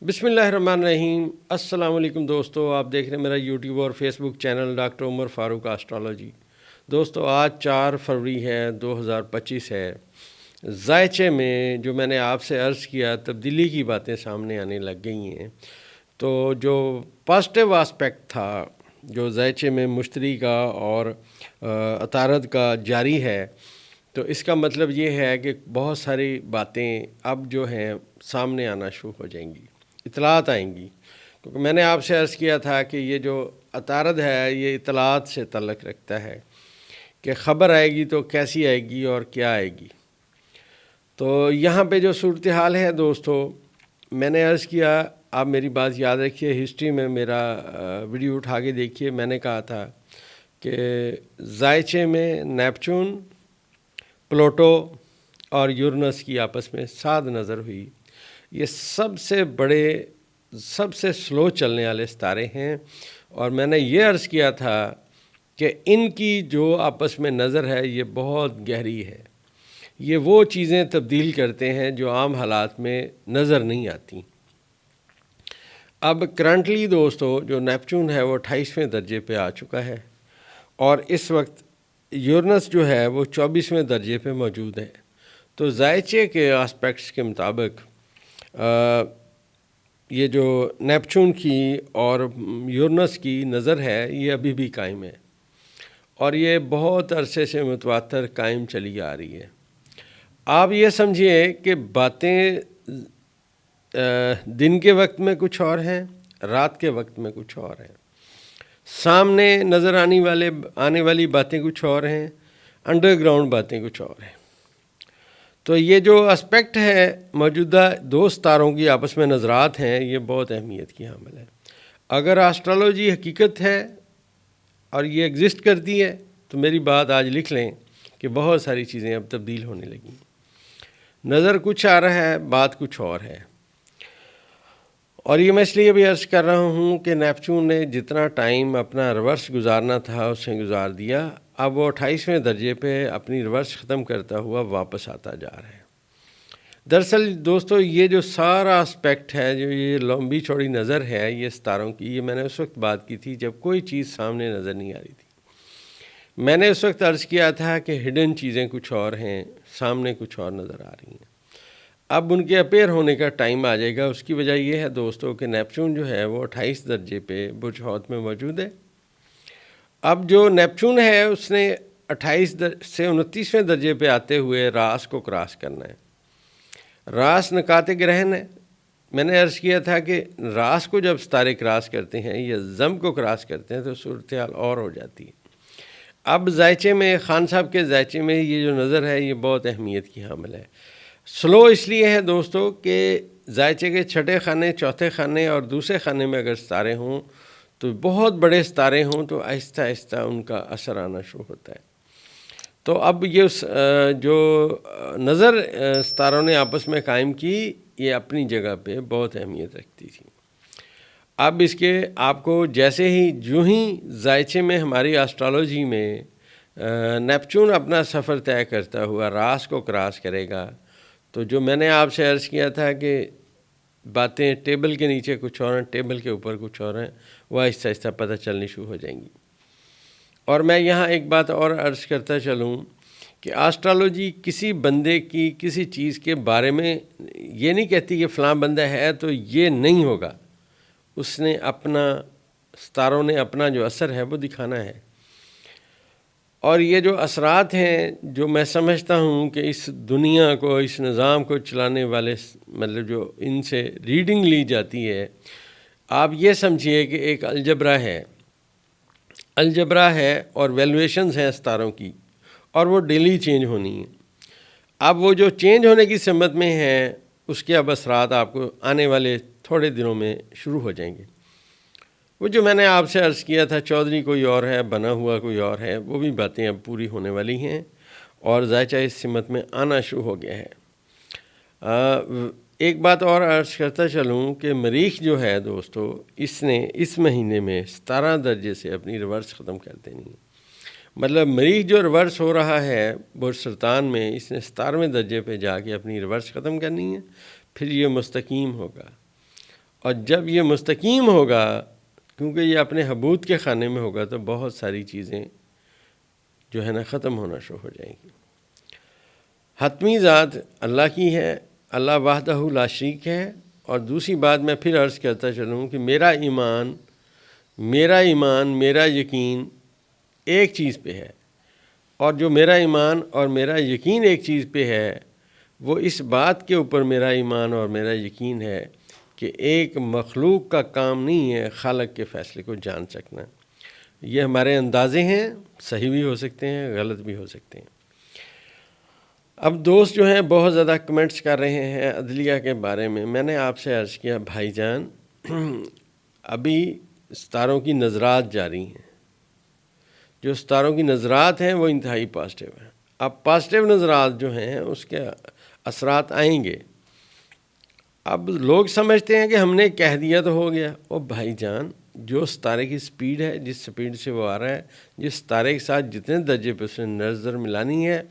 بسم اللہ الرحمن الرحیم۔ السلام علیکم دوستو، آپ دیکھ رہے ہیں میرا یوٹیوب اور فیس بک چینل ڈاکٹر عمر فاروق آسٹرالوجی۔ دوستو آج 4 فروری ہے، 2025 ہے۔ ذائچے میں جو میں نے آپ سے عرض کیا تبدیلی کی باتیں سامنے آنے لگ گئی ہیں، تو جو پازیٹیو آسپیکٹ تھا جو ذائچے میں مشتری کا اور عطارد کا جاری ہے، تو اس کا مطلب یہ ہے کہ بہت ساری باتیں اب جو ہیں سامنے آنا شروع ہو جائیں گی، اطلاعات آئیں گی، کیونکہ میں نے آپ سے عرض کیا تھا کہ یہ جو عطارد ہے یہ اطلاعات سے تعلق رکھتا ہے کہ خبر آئے گی تو کیسی آئے گی اور کیا آئے گی۔ تو یہاں پہ جو صورتحال ہے دوستو، میں نے عرض کیا، آپ میری بات یاد رکھیے، ہسٹری میں میرا ویڈیو اٹھا کے دیکھیے، میں نے کہا تھا کہ ذائچے میں نیپچون، پلوٹو اور یورینس کی آپس میں ساد نظر ہوئی۔ یہ سب سے بڑے، سب سے سلو چلنے والے ستارے ہیں، اور میں نے یہ عرض کیا تھا کہ ان کی جو آپس میں نظر ہے یہ بہت گہری ہے۔ یہ وہ چیزیں تبدیل کرتے ہیں جو عام حالات میں نظر نہیں آتی۔ اب کرنٹلی دوستو جو نیپچون ہے وہ 28ویں درجے پہ آ چکا ہے، اور اس وقت یورینس جو ہے وہ 24ویں درجے پہ موجود ہے۔ تو ذائچے کے آسپیکٹس کے مطابق یہ جو نیپچون کی اور یورینس کی نظر ہے یہ ابھی بھی قائم ہے، اور یہ بہت عرصے سے متواتر قائم چلی آ رہی ہے۔ آپ یہ سمجھیے کہ باتیں دن کے وقت میں کچھ اور ہیں، رات کے وقت میں کچھ اور ہیں، سامنے نظر آنے والی باتیں کچھ اور ہیں، انڈر گراؤنڈ باتیں کچھ اور ہیں۔ تو یہ جو اسپیکٹ ہے موجودہ دو ستاروں کی آپس میں نظرات ہیں، یہ بہت اہمیت کی حامل ہے۔ اگر آسٹرالوجی حقیقت ہے اور یہ ایگزسٹ کرتی ہے تو میری بات آج لکھ لیں کہ بہت ساری چیزیں اب تبدیل ہونے لگیں۔ نظر کچھ آ رہا ہے، بات کچھ اور ہے۔ اور یہ میں اس لیے بھی عرض کر رہا ہوں کہ نیپچون نے جتنا ٹائم اپنا ریورس گزارنا تھا اس نے گزار دیا، اب وہ 28ویں درجے پہ اپنی ریورس ختم کرتا ہوا واپس آتا جا رہا ہے۔ دراصل دوستو یہ جو سارا اسپیکٹ ہے، جو یہ لمبی چوڑی نظر ہے یہ ستاروں کی، یہ میں نے اس وقت بات کی تھی جب کوئی چیز سامنے نظر نہیں آ رہی تھی۔ میں نے اس وقت عرض کیا تھا کہ ہڈن چیزیں کچھ اور ہیں، سامنے کچھ اور نظر آ رہی ہیں۔ اب ان کے اپیئر ہونے کا ٹائم آ جائے گا۔ اس کی وجہ یہ ہے دوستو کہ نیپچون جو ہے وہ 28 درجے پہ برج حوت میں موجود ہے۔ اب جو نیپچون ہے اس نے 28 سے 29ویں درجے پہ آتے ہوئے راس کو کراس کرنا ہے۔ راس نکات گرہن ہے۔ میں نے عرض کیا تھا کہ راس کو جب ستارے کراس کرتے ہیں یا زم کو کراس کرتے ہیں تو صورتحال اور ہو جاتی ہے۔ اب ذائچے میں، خان صاحب کے ذائچے میں یہ جو نظر ہے یہ بہت اہمیت کی حامل ہے۔ سلو اس لیے ہے دوستو کہ ذائچے کے چھٹے خانے، چوتھے خانے اور دوسرے خانے میں اگر ستارے ہوں تو بہت بڑے ستارے ہوں تو آہستہ آہستہ ان کا اثر آنا شروع ہوتا ہے۔ تو اب یہ جو نظر ستاروں نے آپس میں قائم کی یہ اپنی جگہ پہ بہت اہمیت رکھتی تھی۔ اب اس کے آپ کو جیسے ہی جو ہی ذائچے میں ہماری آسٹرالوجی میں نیپچون اپنا سفر طے کرتا ہوا راس کو کراس کرے گا، تو جو میں نے آپ سے عرض کیا تھا کہ باتیں ٹیبل کے نیچے کچھ اور ہیں، ٹیبل کے اوپر کچھ اور ہیں، وہ آہستہ آہستہ پتہ چلنی شروع ہو جائیں گی۔ اور میں یہاں ایک بات اور عرض کرتا چلوں کہ آسٹرالوجی کسی بندے کی کسی چیز کے بارے میں یہ نہیں کہتی کہ فلاں بندہ ہے تو یہ نہیں ہوگا۔ اس نے اپنا، ستاروں نے اپنا جو اثر ہے وہ دکھانا ہے۔ اور یہ جو اثرات ہیں جو میں سمجھتا ہوں کہ اس دنیا کو، اس نظام کو چلانے والے، مطلب جو ان سے ریڈنگ لی جاتی ہے، آپ یہ سمجھیے کہ ایک الجبرا ہے اور ویلویشنز ہیں ستاروں کی، اور وہ ڈیلی چینج ہونی ہیں۔ اب وہ جو چینج ہونے کی سمت میں ہیں اس کے اب اثرات آپ کو آنے والے تھوڑے دنوں میں شروع ہو جائیں گے۔ وہ جو میں نے آپ سے عرض کیا تھا چودھری کوئی اور ہے، بنا ہوا کوئی اور ہے، وہ بھی باتیں اب پوری ہونے والی ہیں اور ذائچہ اس سمت میں آنا شروع ہو گیا ہے۔ ایک بات اور عرض کرتا چلوں کہ مریخ جو ہے دوستو، اس نے اس مہینے میں 17 درجے سے اپنی ریورس ختم کر دینی ہے۔ مطلب مریخ جو ریورس ہو رہا ہے برج سرطان میں، اس نے 17ویں درجے پہ جا کے اپنی ریورس ختم کرنی ہے، پھر یہ مستقیم ہوگا۔ اور جب یہ مستقیم ہوگا، کیونکہ یہ اپنے حبوط کے خانے میں ہوگا، تو بہت ساری چیزیں جو ہے نا ختم ہونا شروع ہو جائیں گی۔ حتمی ذات اللہ کی ہے، اللہ وحدہ لا شریک ہے۔ اور دوسری بات میں پھر عرض کرتا چلوں کہ میرا ایمان میرا یقین ایک چیز پہ ہے، اور جو میرا ایمان اور میرا یقین ایک چیز پہ ہے، وہ اس بات کے اوپر میرا ایمان اور میرا یقین ہے کہ ایک مخلوق کا کام نہیں ہے خالق کے فیصلے کو جان سکنا۔ یہ ہمارے اندازے ہیں، صحیح بھی ہو سکتے ہیں، غلط بھی ہو سکتے ہیں۔ اب دوست جو ہیں بہت زیادہ کمنٹس کر رہے ہیں عدلیہ کے بارے میں۔ میں نے آپ سے عرض کیا بھائی جان، ابھی ستاروں کی نظرات جاری ہیں۔ جو ستاروں کی نظرات ہیں وہ انتہائی پازیٹیو ہیں۔ اب پازیٹیو نظرات جو ہیں اس کے اثرات آئیں گے۔ اب لوگ سمجھتے ہیں کہ ہم نے کہہ دیا تو ہو گیا۔ او بھائی جان، جو ستارے کی سپیڈ ہے، جس سپیڈ سے وہ آ رہا ہے، جس ستارے کے ساتھ جتنے درجے پہ اس نے نظر ملانی ہے،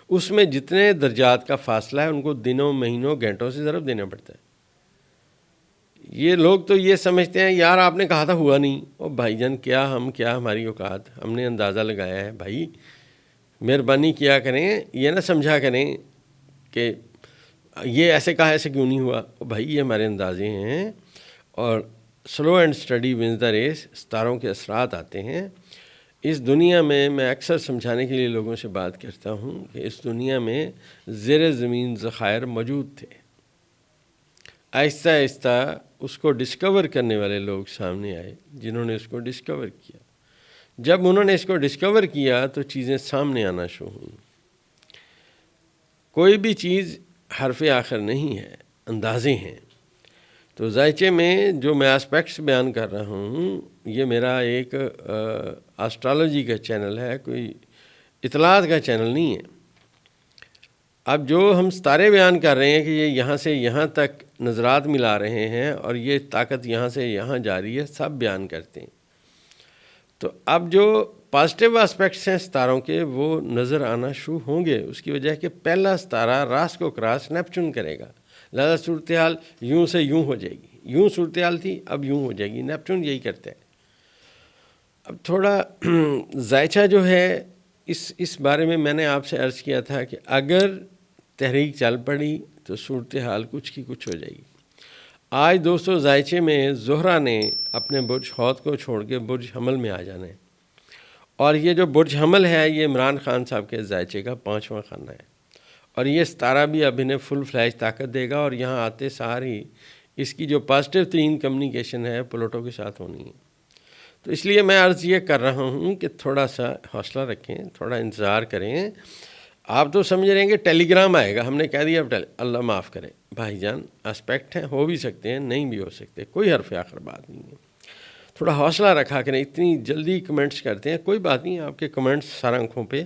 اس میں جتنے درجات کا فاصلہ ہے ان کو دنوں، مہینوں، گھنٹوں سے ضرب دینا پڑتا ہے۔ یہ لوگ تو یہ سمجھتے ہیں یار آپ نے کہا تھا ہوا نہیں۔ او بھائی جان، کیا ہماری اوقات، ہم نے اندازہ لگایا ہے۔ بھائی مہربانی کیا کریں، یہ نہ سمجھا کریں کہ یہ ایسے کہا، ایسے کیوں نہیں ہوا۔ بھائی یہ ہمارے اندازے ہیں، اور slow and steady wins the race, ستاروں کے اثرات آتے ہیں۔ اس دنیا میں اکثر سمجھانے کے لیے لوگوں سے بات کرتا ہوں کہ اس دنیا میں زیر زمین ذخائر موجود تھے۔ آہستہ آہستہ اس کو ڈسکور کرنے والے لوگ سامنے آئے، جنہوں نے اس کو ڈسکور کیا۔ جب انہوں نے اس کو ڈسکور کیا تو چیزیں سامنے آنا شروع ہوئیں۔ کوئی بھی چیز حرف آخر نہیں ہے، اندازے ہیں۔ تو ذائچے میں جو میں اسپیکٹس بیان کر رہا ہوں، یہ میرا ایک آسٹرالوجی کا چینل ہے، کوئی اطلاعات کا چینل نہیں ہے۔ اب جو ہم ستارے بیان کر رہے ہیں کہ یہ یہاں سے یہاں تک نظرات ملا رہے ہیں اور یہ طاقت یہاں سے یہاں جاری ہے، سب بیان کرتے ہیں۔ تو اب جو پازیٹیو اسپیکٹس ہیں ستاروں کے، وہ نظر آنا شروع ہوں گے۔ اس کی وجہ ہے کہ پہلا ستارہ راس کو کراس نیپچون کرے گا، لہذا صورتحال یوں سے یوں ہو جائے گی۔ یوں صورتحال تھی، اب یوں ہو جائے گی۔ نیپچون یہی کرتا ہے۔ اب تھوڑا ذائچہ جو ہے اس بارے میں نے آپ سے عرض کیا تھا کہ اگر تحریک چل پڑی تو صورتحال کچھ کی کچھ ہو جائے گی۔ آج دوستو ذائچے میں زہرہ نے اپنے برج حوت کو چھوڑ کے برج حمل میں آ جانا ہے، اور یہ جو برج حمل ہے یہ عمران خان صاحب کے ذائچے کا 5واں خانہ ہے، اور یہ ستارہ بھی اب انہیں فل فلیش طاقت دے گا، اور یہاں آتے سار ہی اس کی جو پازیٹیو ترین کمیونیکیشن ہے پلوٹو کے ساتھ ہونی ہے۔ تو اس لیے میں عرض یہ کر رہا ہوں کہ تھوڑا سا حوصلہ رکھیں، تھوڑا انتظار کریں۔ آپ تو سمجھ رہے ہیں کہ ٹیلی گرام آئے گا، ہم نے کہہ دیا اب اللہ معاف کرے۔ بھائی جان اسپیکٹ ہیں، ہو بھی سکتے ہیں، نہیں بھی ہو سکتے، کوئی حرف آخر بات نہیں ہے۔ تھوڑا حوصلہ رکھا کریں، اتنی جلدی کمنٹس کرتے ہیں، کوئی بات نہیں، آپ کے کمنٹس سر آنکھوں پہ۔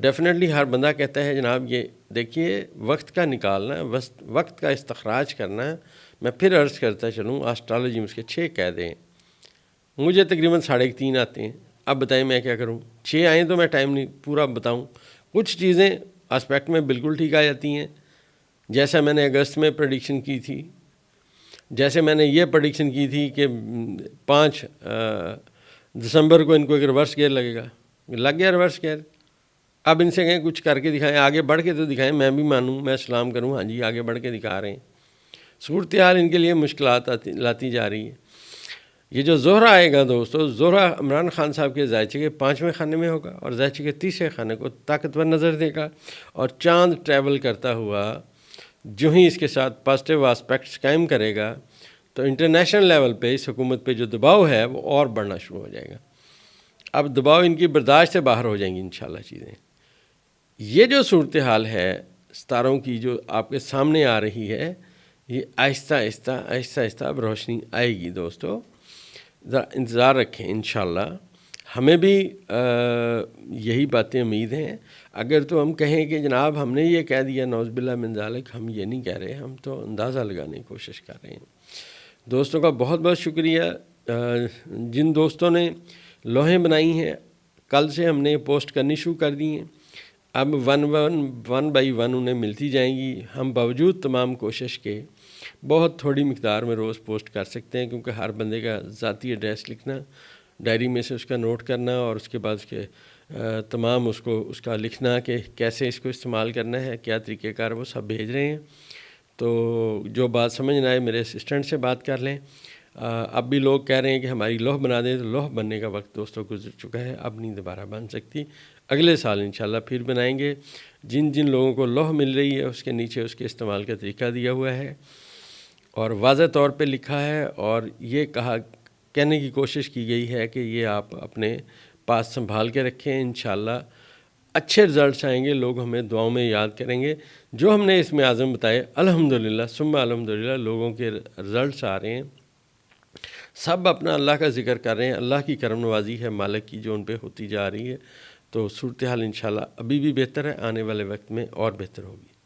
ڈیفینیٹلی ہر بندہ کہتا ہے جناب یہ دیکھیے وقت کا نکالنا، وقت کا استخراج کرنا۔ میں پھر عرض کرتا چلوں، آسٹرالوجی میں اس کے 6 قاعدے ہیں۔ مجھے تقریباً 3.5 آتے ہیں، اب بتائیں میں کیا کروں؟ 6 آئیں تو میں ٹائم نہیں پورا بتاؤں۔ کچھ چیزیں اسپیکٹ میں بالکل ٹھیک آ جاتی ہیں، جیسا میں نے اگست میں پریڈکشن کی تھی، جیسے میں نے یہ پریڈکشن کی تھی کہ 5 دسمبر کو ان کو ایک ریورس گیئر لگے گا، لگ گیا ریورس گیئر۔ اب ان سے کہیں کچھ کر کے دکھائیں، آگے بڑھ کے تو دکھائیں، میں بھی مانوں، میں سلام کروں، ہاں جی آگے بڑھ کے دکھا رہے ہیں۔ صورتحال ان کے لیے مشکلات لاتی جا رہی ہے۔ یہ جو زہرہ آئے گا دوستو، زہرہ عمران خان صاحب کے ذائچے کے 5ویں خانے میں ہوگا، اور ذائچے کے 30ویں خانے کو طاقتور نظر دے گا، اور چاند ٹریول کرتا ہوا جو ہی اس کے ساتھ پازیٹیو اسپیکٹس قائم کرے گا تو انٹرنیشنل لیول پہ اس حکومت پہ جو دباؤ ہے وہ اور بڑھنا شروع ہو جائے گا۔ اب دباؤ ان کی برداشت سے باہر ہو جائیں گی انشاءاللہ چیزیں۔ یہ جو صورتحال ہے ستاروں کی جو آپ کے سامنے آ رہی ہے، یہ آہستہ آہستہ اب روشنی آئے گی دوستو، ذرا انتظار رکھیں انشاءاللہ۔ ہمیں بھی یہی باتیں امید ہیں. اگر تو ہم کہیں کہ جناب ہم نے یہ کہہ دیا نعوذ باللہ من ذالک، ہم یہ نہیں کہہ رہے، ہم تو اندازہ لگانے کی کوشش کر رہے ہیں. دوستوں کا بہت بہت شکریہ. جن دوستوں نے لوحیں بنائی ہیں، کل سے ہم نے پوسٹ کرنی شروع کر دی ہیں. اب ون بائی ون انہیں ملتی جائیں گی. ہم باوجود تمام کوشش کے بہت تھوڑی مقدار میں روز پوسٹ کر سکتے ہیں، کیونکہ ہر بندے کا ذاتی ایڈریس لکھنا، ڈائری میں سے اس کا نوٹ کرنا، اور اس کے بعد اس کے تمام اس کا لکھنا کہ کیسے اس کو استعمال کرنا ہے، کیا طریقہ کار، وہ سب بھیج رہے ہیں. تو جو بات سمجھ نہ آئے میرے اسسٹنٹ سے بات کر لیں. اب بھی لوگ کہہ رہے ہیں کہ ہماری لوح بنا دیں، تو لوح بننے کا وقت دوستوں گزر چکا ہے، اب نہیں دوبارہ بن سکتی. اگلے سال انشاءاللہ پھر بنائیں گے. جن جن لوگوں کو لوح مل رہی ہے اس کے نیچے اس کے استعمال کا طریقہ دیا ہوا ہے اور واضح طور پہ لکھا ہے، اور یہ کہنے کی کوشش کی گئی ہے کہ یہ آپ اپنے پاس سنبھال کے رکھیں. انشاءاللہ اچھے رزلٹس آئیں گے، لوگ ہمیں دعاؤں میں یاد کریں گے. جو ہم نے اس میں عزم بتائے الحمدللہ ثم الحمدللہ لوگوں کے رزلٹس آ رہے ہیں. سب اپنا اللہ کا ذکر کر رہے ہیں. اللہ کی کرم نوازی ہے مالک کی جو ان پہ ہوتی جا رہی ہے. تو صورتحال انشاءاللہ ابھی بھی بہتر ہے، آنے والے وقت میں اور بہتر ہوگی.